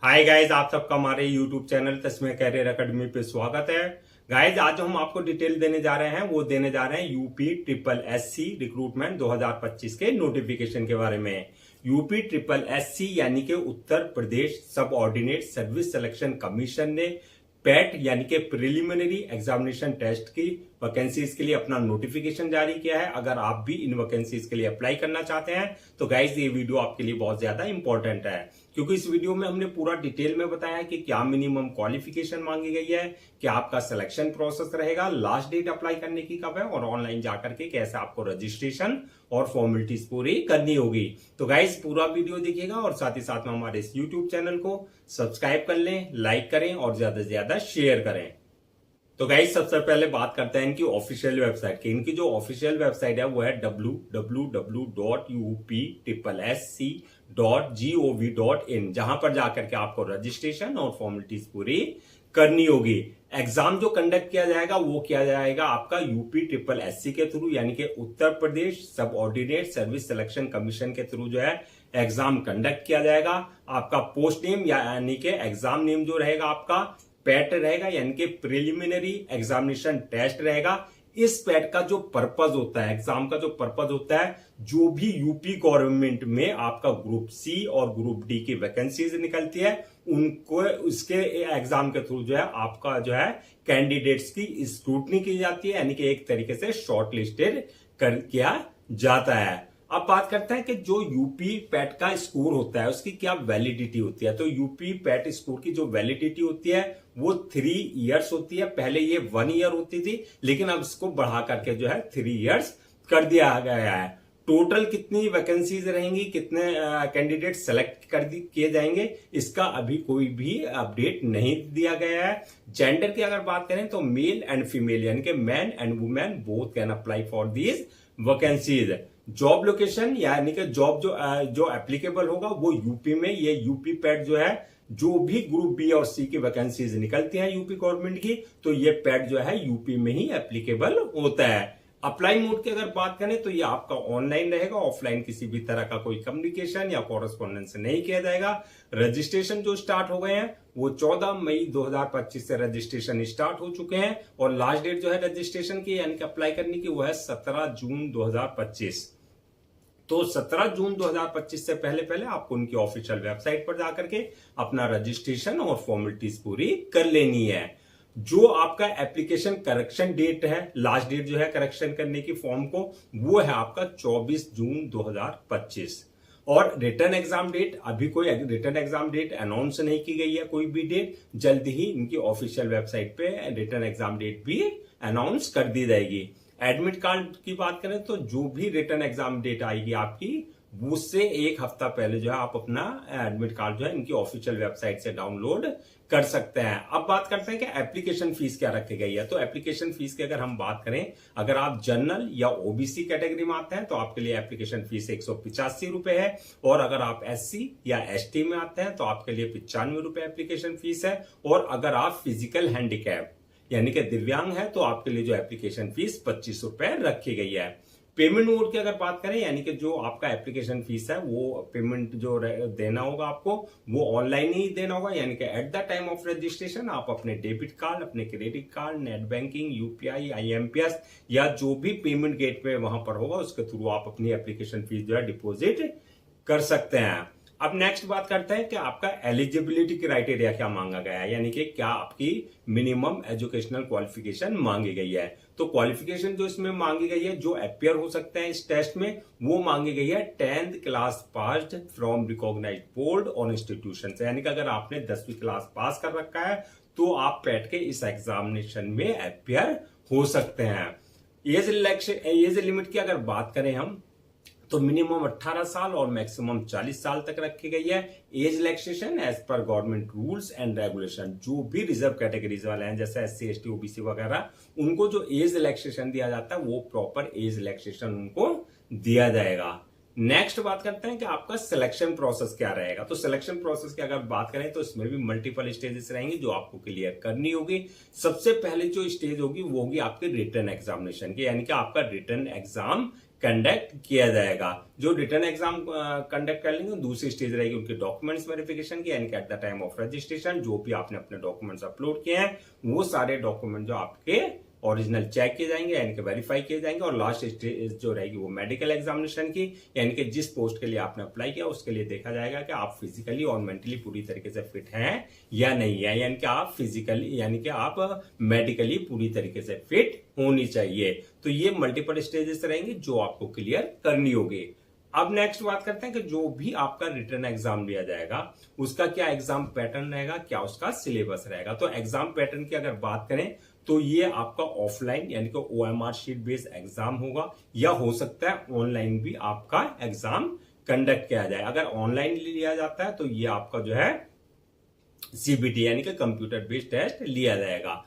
Hi guys, आप सबका हमारे यूट्यूब चैनल तस्में कैरियर एकेडमी पे स्वागत है। गाइज, आज जो हम आपको डिटेल देने जा रहे हैं वो देने जा रहे हैं यूपी ट्रिपल एससी रिक्रूटमेंट 2025 के नोटिफिकेशन के बारे में। यूपी ट्रिपल एससी यानी कि उत्तर प्रदेश सब ऑर्डिनेट सर्विस सिलेक्शन कमीशन ने पैट यानी कि प्रिलिमिनरी एग्जामिनेशन टेस्ट की वैकेंसीज के लिए अपना नोटिफिकेशन जारी किया है। अगर आप भी इन वैकेंसीज के लिए अप्लाई करना चाहते हैं तो गाइज ये वीडियो आपके लिए बहुत ज्यादा इंपॉर्टेंट है, क्योंकि इस वीडियो में हमने पूरा डिटेल में बताया कि क्या मिनिमम क्वालिफिकेशन मांगी गई है, क्या आपका सिलेक्शन प्रोसेस रहेगा, लास्ट डेट अप्लाई करने की कब है और ऑनलाइन जाकर के कैसे आपको रजिस्ट्रेशन और फॉर्मेलिटीज पूरी करनी होगी। तो गाइज पूरा वीडियो देखिएगा और साथ ही साथ में हमारे इस यूट्यूब चैनल को सब्सक्राइब कर लें, लाइक करें और ज्यादा से ज्यादा शेयर करें। तो गाइज सबसे पहले बात करते हैं इनकी ऑफिशियल वेबसाइट की। इनकी जो ऑफिशियल वेबसाइट है वो है www.uppssc.gov.in, जहां पर जाकर के आपको रजिस्ट्रेशन और फॉर्मेलिटीज पूरी करनी होगी। एग्जाम जो कंडक्ट किया जाएगा वो किया जाएगा आपका यूपी ट्रिपल एससी के थ्रू, यानी कि उत्तर प्रदेश सब ऑर्डिनेट सर्विस सिलेक्शन कमीशन के थ्रू जो है एग्जाम कंडक्ट किया जाएगा। आपका पोस्ट नेम यानी कि एग्जाम नेम जो रहेगा आपका पैट रहेगा, यानी कि प्रिलिमिनरी एग्जामिनेशन टेस्ट रहेगा। इस पैट का जो पर्पज होता है, एग्जाम का जो पर्पज होता है, जो भी यूपी गवर्नमेंट में आपका ग्रुप सी और ग्रुप डी की वैकेंसीज निकलती है उनको उसके एग्जाम के थ्रू जो है आपका जो है कैंडिडेट्स की स्क्रूटनी की जाती है, यानी कि एक तरीके से शॉर्ट लिस्टेड किया जाता है। अब बात करते हैं कि जो यूपी पैट का स्कोर होता है उसकी क्या वैलिडिटी होती है। तो यूपी पैट स्कोर की जो वैलिडिटी होती है वो 3 इयर्स होती है। पहले ये 1 ईयर होती थी, लेकिन अब इसको बढ़ा करके जो है 3 इयर्स कर दिया गया है। टोटल कितनी वैकेंसीज रहेंगी, कितने कैंडिडेट सेलेक्ट किए जाएंगे, इसका अभी कोई भी अपडेट नहीं दिया गया है। जेंडर की अगर बात करें तो मेल एंड फीमेल यानी कि man and women both can apply for these vacancies. Job location यानी कि जॉब जो एप्लीकेबल होगा वो यूपी में। ये यूपी पैट जो है जो भी ग्रुप बी और सी की वैकेंसीज निकलती हैं यूपी गवर्नमेंट की, तो ये पैट जो है यूपी में ही एप्लीकेबल होता है। अप्लाई मोड की अगर बात करें तो ये आपका ऑनलाइन रहेगा, ऑफलाइन किसी भी तरह का कोई कम्युनिकेशन या कॉरेस्पॉन्डेंस नहीं किया जाएगा। रजिस्ट्रेशन जो स्टार्ट हो गए हैं वो 14 मई 2025 से रजिस्ट्रेशन स्टार्ट हो चुके हैं और लास्ट डेट जो है रजिस्ट्रेशन की यानी कि अप्लाई करने की वो है 17 जून 2025। तो 17 जून 2025 से पहले पहले आपको उनकी ऑफिशियल वेबसाइट पर जाकर के अपना रजिस्ट्रेशन और फॉर्मेलिटीज पूरी कर लेनी है। जो आपका एप्लीकेशन करेक्शन डेट है, लास्ट डेट जो है करेक्शन करने की फॉर्म को, वो है आपका 24 जून 2025। और रिटर्न एग्जाम डेट, अभी कोई रिटर्न एग्जाम डेट अनाउंस नहीं की गई है, कोई भी डेट। जल्द ही इनकी ऑफिशियल वेबसाइट पे रिटर्न एग्जाम डेट भी अनाउंस कर दी जाएगी। एडमिट कार्ड की बात करें तो जो भी रिटर्न एग्जाम डेट आएगी आपकी उससे 1 हफ्ता पहले जो है आप अपना एडमिट कार्ड जो है इनकी ऑफिशियल वेबसाइट से डाउनलोड कर सकते हैं। अब बात करते हैं कि एप्लीकेशन फीस क्या रखी गई है। तो एप्लीकेशन फीस की अगर हम बात करें, अगर आप जनरल या ओबीसी कैटेगरी में आते हैं तो आपके लिए एप्लीकेशन फीस 185 रुपए है, और अगर आप एससी या एसटी में आते हैं तो आपके लिए 95 रुपए एप्लीकेशन फीस है। और अगर आप फिजिकल हैंडीकैप यानी कि दिव्यांग है तो आपके लिए जो एप्लीकेशन फीस 25 रुपए रखी गई है। पेमेंट मोड की अगर बात करें, यानी कि जो आपका एप्लीकेशन फीस है वो पेमेंट जो देना होगा आपको वो ऑनलाइन ही देना होगा, यानी कि at the time of registration आप अपने डेबिट कार्ड, अपने credit card, net banking, UPI, IMPS या जो भी पेमेंट गेटवे वहां पर होगा उसके थ्रू आप अपनी एप्लीकेशन फीस जो है डिपॉजिट कर सकते हैं। अब नेक्स्ट बात करते हैं कि आपका एलिजिबिलिटी क्राइटेरिया क्या मांगा गया है, यानी कि क्या आपकी मिनिमम एजुकेशनल क्वालिफिकेशन मांगी गई है। तो क्वालिफिकेशन जो इसमें मांगी गई है, जो अपियर हो सकते हैं इस टेस्ट में, वो मांगी गई है 10th class passed from recognised board और इंस्टीट्यूशन से, यानी कि अगर आपने 10वीं क्लास पास कर रखा है तो आप पैट के इस एग्जामिनेशन में अपियर हो सकते हैं। एज लिमिट की अगर बात करें हम तो मिनिमम 18 साल और मैक्सिमम 40 साल तक रखी गई है। Age relaxation as per government rules and regulation, जो भी रिजर्व कैटेगरीज वाले हैं जैसे एससी, एसटी, ओबीसी वगैरह, उनको जो एज रिलैक्सेशन दिया जाता है वो प्रॉपर एज रिलैक्सेशन उनको दिया जाएगा। नेक्स्ट बात करते हैं कि आपका सिलेक्शन प्रोसेस क्या रहेगा। तो सिलेक्शन प्रोसेस की अगर बात करें तो इसमें भी मल्टीपल स्टेजेस रहेंगी जो आपको क्लियर करनी होगी। सबसे पहले जो स्टेज होगी वो होगी आपके रिटर्न एग्जामिनेशन की, यानी कि आपका रिटर्न एग्जाम कंडक्ट किया जाएगा। जो रिटर्न एग्जाम कंडक्ट कर लेंगे दूसरी स्टेज रहेगी उनके डॉक्यूमेंट्स वेरिफिकेशन की, यानी कि at the time of registration जो भी आपने अपने डॉक्यूमेंट्स अपलोड किए हैं वो सारे डॉक्यूमेंट जो आपके ओरिजिनल चेक किए जाएंगे यानी कि वेरीफाई किए जाएंगे। और लास्ट स्टेज जो रहेगी वो मेडिकल एग्जामिनेशन की, यानी कि जिस पोस्ट के लिए आपने अप्लाई किया उसके लिए देखा जाएगा कि आप फिजिकली और मेंटली पूरी तरीके से फिट हैं या नहीं है, यानी कि आप फिजिकली यानी कि आप मेडिकली पूरी तरीके से फिट होनी चाहिए। तो ये मल्टीपल स्टेजेस रहेंगे जो आपको क्लियर करनी होगी। अब नेक्स्ट बात करते हैं कि जो भी आपका रिटर्न एग्जाम लिया जाएगा उसका क्या एग्जाम पैटर्न रहेगा, क्या उसका सिलेबस रहेगा। तो एग्जाम पैटर्न की अगर बात करें तो ये आपका ऑफलाइन यानी कि OMR शीट बेस्ड एग्जाम होगा, या हो सकता है ऑनलाइन भी आपका एग्जाम कंडक्ट किया जाए। अगर ऑनलाइन लिया जाता है तो ये आपका जो है CBT यानी कि कंप्यूटर बेस्ड टेस्ट लिया जाएगा।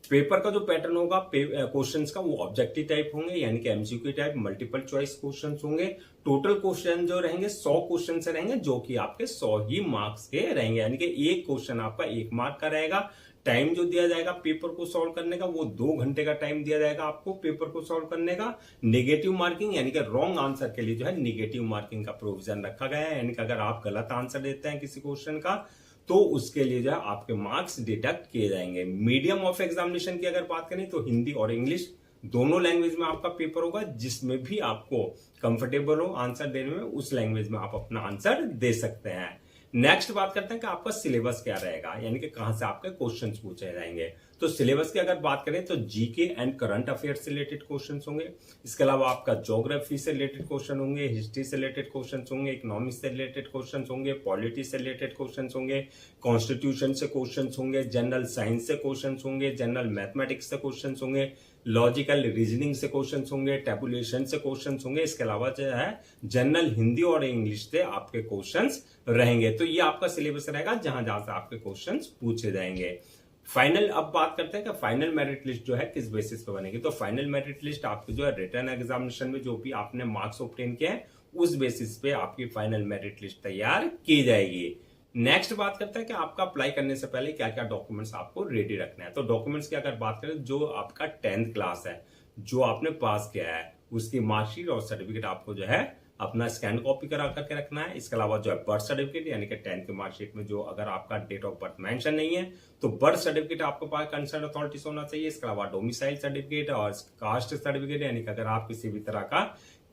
पेपर का जो पैटर्न होगा क्वेश्चंस का वो ऑब्जेक्टिव टाइप होंगे यानी कि MCQ type multiple choice questions होंगे। टोटल क्वेश्चन जो रहेंगे 100 क्वेश्चन से रहेंगे जो कि आपके 100 ही मार्क्स के रहेंगे, यानी कि एक क्वेश्चन आपका 1 मार्क का रहेगा। टाइम जो दिया जाएगा पेपर को सॉल्व करने का वो 2 घंटे का टाइम दिया जाएगा आपको पेपर को सॉल्व करने का। नेगेटिव मार्किंग यानी कि रॉन्ग आंसर के लिए जो है नेगेटिव मार्किंग का प्रोविजन रखा गया है, यानी कि अगर आप गलत आंसर देते हैं किसी क्वेश्चन का तो उसके लिए जो है आपके मार्क्स डिडक्ट किए जाएंगे। मीडियम ऑफ एग्जामिनेशन की अगर बात करें तो हिंदी और इंग्लिश दोनों लैंग्वेज में आपका पेपर होगा, जिसमें भी आपको कंफर्टेबल हो आंसर देने में उस लैंग्वेज में आप अपना आंसर दे सकते हैं। नेक्स्ट बात करते हैं कि आपका सिलेबस क्या रहेगा, यानी कि कहां से आपके क्वेश्चंस पूछे जाएंगे। तो सिलेबस की अगर बात करें तो जीके एंड करंट अफेयर से रिलेटेड क्वेश्चंस होंगे। इसके अलावा आपका ज्योग्राफी से रिलेटेड क्वेश्चन होंगे, हिस्ट्री से रिलेटेड क्वेश्चंस होंगे, इकोनॉमिक्स से रिलेटेड क्वेश्चंस होंगे, पॉलिटी से रिलेटेड क्वेश्चंस होंगे, कॉन्स्टिट्यूशन से क्वेश्चंस होंगे, जनरल साइंस से क्वेश्चंस होंगे, जनरल मैथमेटिक्स से क्वेश्चंस होंगे, लॉजिकल रीजनिंग से क्वेश्चंस होंगे, टेबुलेशन से क्वेश्चंस होंगे। इसके अलावा जो है जनरल हिंदी और इंग्लिश से आपके क्वेश्चंस रहेंगे। तो ये आपका सिलेबस रहेगा जहां जहां से आपके क्वेश्चंस पूछे जाएंगे। फाइनल अब बात करते हैं कि फाइनल मेरिट लिस्ट जो है किस बेसिस पे बनेगी। तो फाइनल मेरिट लिस्ट आपकी जो है रिटर्न एग्जामिनेशन में जो भी आपने मार्क्स ऑब्टेन किए हैं उस बेसिस पे आपकी फाइनल मेरिट लिस्ट तैयार की जाएगी। नेक्स्ट बात करते हैं कि आपका अप्लाई करने से पहले क्या क्या डॉक्यूमेंट्स आपको रेडी रखना है। तो डॉक्यूमेंट्स की अगर बात करें जो आपका 10th क्लास है जो आपने पास किया है उसकी मार्कशीट और सर्टिफिकेट आपको जो है अपना स्कैन कॉपी करा करके रखना है। इसके अलावा जो है बर्थ सर्टिफिकेट यानी कि 10th की मार्कशीट में जो अगर आपका डेट ऑफ बर्थ मेंशन नहीं है तो बर्थ सर्टिफिकेट आपके पास कंसर्न अथॉरिटी से होना चाहिए। इसके अलावा डोमिसाइल सर्टिफिकेट और कास्ट सर्टिफिकेट यानी कि अगर आप किसी भी तरह का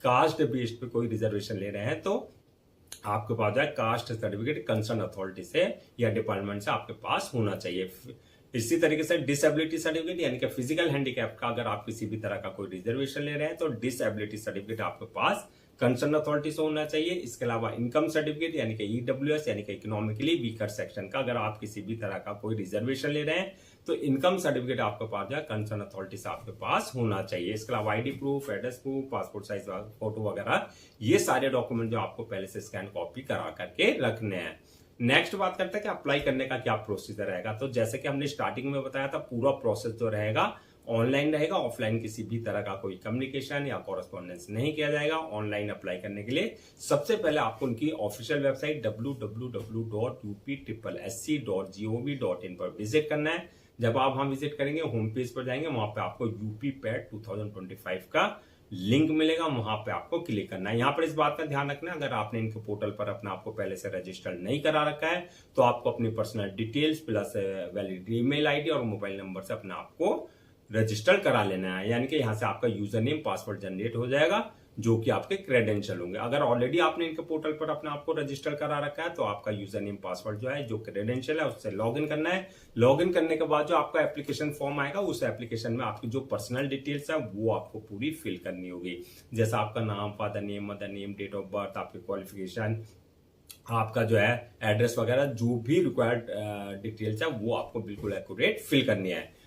कास्ट बेस्ड पे कोई रिजर्वेशन ले रहे हैं तो आपके पास जो है कास्ट सर्टिफिकेट कंसर्न अथॉरिटी से या डिपार्टमेंट से आपके पास होना चाहिए। इसी तरीके से डिसेबिलिटी सर्टिफिकेट यानी कि फिजिकल हैंडीकैप का अगर आप किसी भी तरह का कोई रिजर्वेशन ले रहे हैं तो डिसेबिलिटी सर्टिफिकेट आपके पास कंसर्न अथॉरिटी से होना चाहिए। इसके अलावा इनकम सर्टिफिकेट यानी कि EWS यानी कि इकोनॉमिकली वीकर सेक्शन का अगर आप किसी भी तरह का कोई रिजर्वेशन ले रहे हैं तो इनकम सर्टिफिकेट आपके पास जो है कंसर्न अथॉरिटी से आपके पास होना चाहिए। इसके अलावा ID proof, address proof, passport size photo वगैरह ये सारे डॉक्यूमेंट जो आपको पहले से स्कैन कॉपी करा करके रखने हैं। नेक्स्ट बात करते हैं कि अप्लाई करने का क्या प्रोसीजर रहेगा। तो जैसे कि हमने स्टार्टिंग में बताया था पूरा प्रोसेस जो रहेगा ऑनलाइन रहेगा, ऑफलाइन किसी भी तरह का कोई कम्युनिकेशन या कॉरेस्पॉन्डेंस नहीं किया जाएगा। ऑनलाइन अप्लाई करने के लिए सबसे पहले आपको उनकी ऑफिशियल वेबसाइट www.uptriplesc.gov.in पर विजिट करना है। जब आप वहां विजिट करेंगे होम पेज पर जाएंगे, वहां पे आपको यूपी पैट 2025 का लिंक मिलेगा, वहां पे आपको क्लिक करना है। यहाँ पर इस बात का ध्यान रखना अगर आपने इनके पोर्टल पर अपना आपको पहले से रजिस्टर नहीं करा रखा है तो आपको अपनी personal details plus valid email ID और मोबाइल नंबर से अपना आपको रजिस्टर करा लेना है, यानी कि यहां से आपका यूजर नेम पासवर्ड जनरेट हो जाएगा जो कि आपके क्रेडेंशियल होंगे। अगर ऑलरेडी आपने इनके पोर्टल पर अपने आपको रजिस्टर करा रखा है तो आपका यूजर नेम पासवर्ड जो है जो क्रेडेंशियल है उससे लॉगिन करना है। लॉगिन करने के बाद जो आपका एप्लीकेशन फॉर्म आएगा उस एप्लीकेशन में आपकी जो पर्सनल डिटेल्स है वो आपको पूरी फिल करनी होगी, जैसा आपका नाम, father name, mother name, date of birth, आपकी क्वालिफिकेशन, आपका जो है एड्रेस वगैरह जो भी रिक्वायर्ड डिटेल्स है वो आपको बिल्कुल एक्यूरेट फिल करनी है।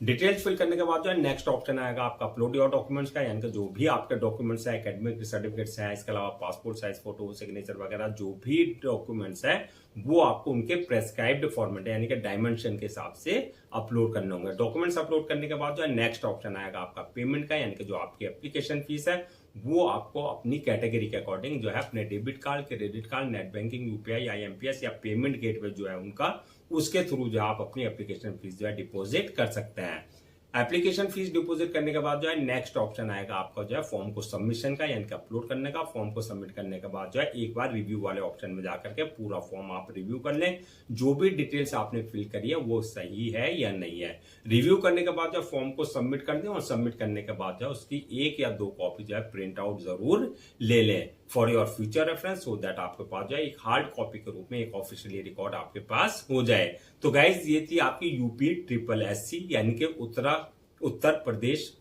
डिटेल्स फिल करने के बाद जो है नेक्स्ट ऑप्शन आएगा आपका अपलोड योर डॉक्यूमेंट्स का, यानी कि जो भी आपके डॉक्यूमेंट्स है, एकेडमिक सर्टिफिकेट्स हैं, इसके अलावा पासपोर्ट साइज फोटो, सिग्नेचर वगैरह जो भी डॉक्यूमेंट्स है वो आपको उनके प्रेस्क्राइब्ड फॉर्मेट यानी कि डायमेंशन के हिसाब से अपलोड करने होंगे। डॉक्यूमेंट्स अपलोड करने के बाद जो है नेक्स्ट ऑप्शन आएगा आपका पेमेंट का, यानी कि जो आपकी एप्लीकेशन फीस है वो आपको अपनी कैटेगरी के अकॉर्डिंग जो है अपने debit card, credit card, net banking, UPI, IMPS या पेमेंट गेटवे जो है उनका उसके थ्रू जो आप अपनी एप्लीकेशन फीस जो है डिपॉजिट कर सकते हैं। एप्लीकेशन फीस डिपॉजिट करने के बाद जो है नेक्स्ट ऑप्शन आएगा आपका जो है फॉर्म को सबमिशन का, यानी कि अपलोड करने का। फॉर्म को सबमिट करने के बाद जो है एक बार रिव्यू वाले ऑप्शन में जाकर के पूरा फॉर्म आप रिव्यू कर लें, जो भी डिटेल्स आपने फिल करी है वो सही है या नहीं है। रिव्यू करने के बाद जो फॉर्म को सबमिट कर दें और सबमिट करने के बाद जो उसकी 1 या 2 कॉपी जो है प्रिंट आउट जरूर ले लें for your future reference, so that आपके पास जो है एक हार्ड कॉपी के रूप में एक ऑफिशियली रिकॉर्ड आपके पास हो जाए। तो गाइज ये थी आपकी यूपी ट्रिपल एससी यानी कि Uttar Pradesh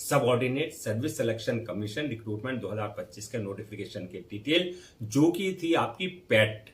subordinate service selection commission recruitment 2025 के नोटिफिकेशन की डिटेल, जो की थी आपकी पेट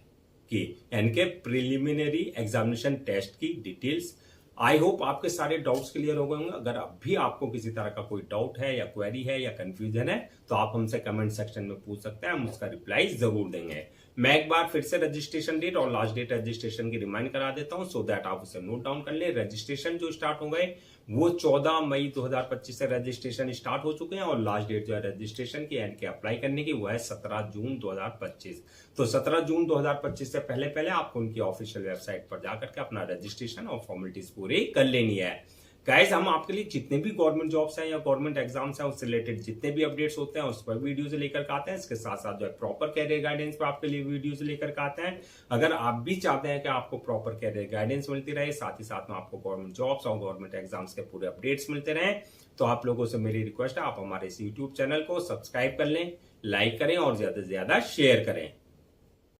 की यानी कि प्रिलिमिनरी एग्जामिनेशन टेस्ट की डिटेल्स। आई होप आपके सारे डाउट्स क्लियर हो गए होंगे। अगर अब भी आपको किसी तरह का कोई डाउट है या क्वेरी है या कंफ्यूजन है तो आप हमसे कमेंट सेक्शन में पूछ सकते हैं, हम उसका रिप्लाई जरूर देंगे। मैं एक बार फिर से रजिस्ट्रेशन डेट और लास्ट डेट रजिस्ट्रेशन की रिमाइंड करा देता हूं, सो दैट आप उसे नोट डाउन कर ले। रजिस्ट्रेशन जो स्टार्ट हो गए वो 14 मई 2025 से रजिस्ट्रेशन स्टार्ट हो चुके हैं और लास्ट डेट जो है रजिस्ट्रेशन की यानी कि अप्लाई करने की वो है 17 जून 2025। तो 17 जून 2025 से पहले पहले आपको उनकी ऑफिशियल वेबसाइट पर जाकर के अपना रजिस्ट्रेशन और फॉर्मेलिटीज पूरी कर लेनी है। गाइस हम आपके लिए जितने भी गवर्नमेंट जॉब्स हैं या गवर्नमेंट एग्जाम्स हैं उससे रिलेटेड जितने भी अपडेट्स होते हैं उस पर वीडियोस लेकर आते हैं। इसके साथ साथ जो है प्रॉपर कैरियर गाइडेंस पर आपके लिए वीडियोस लेकर आते हैं। अगर आप भी चाहते हैं कि आपको प्रॉपर कैरियर गाइडेंस मिलती रहे, साथ ही साथ में आपको गवर्नमेंट जॉब्स और गवर्नमेंट एग्जाम्स के पूरे अपडेट्स मिलते रहे, तो आप लोगों से मेरी रिक्वेस्ट है आप हमारे इस यूट्यूब चैनल को सब्सक्राइब कर लें, लाइक करें और ज्यादा से ज्यादा शेयर करें।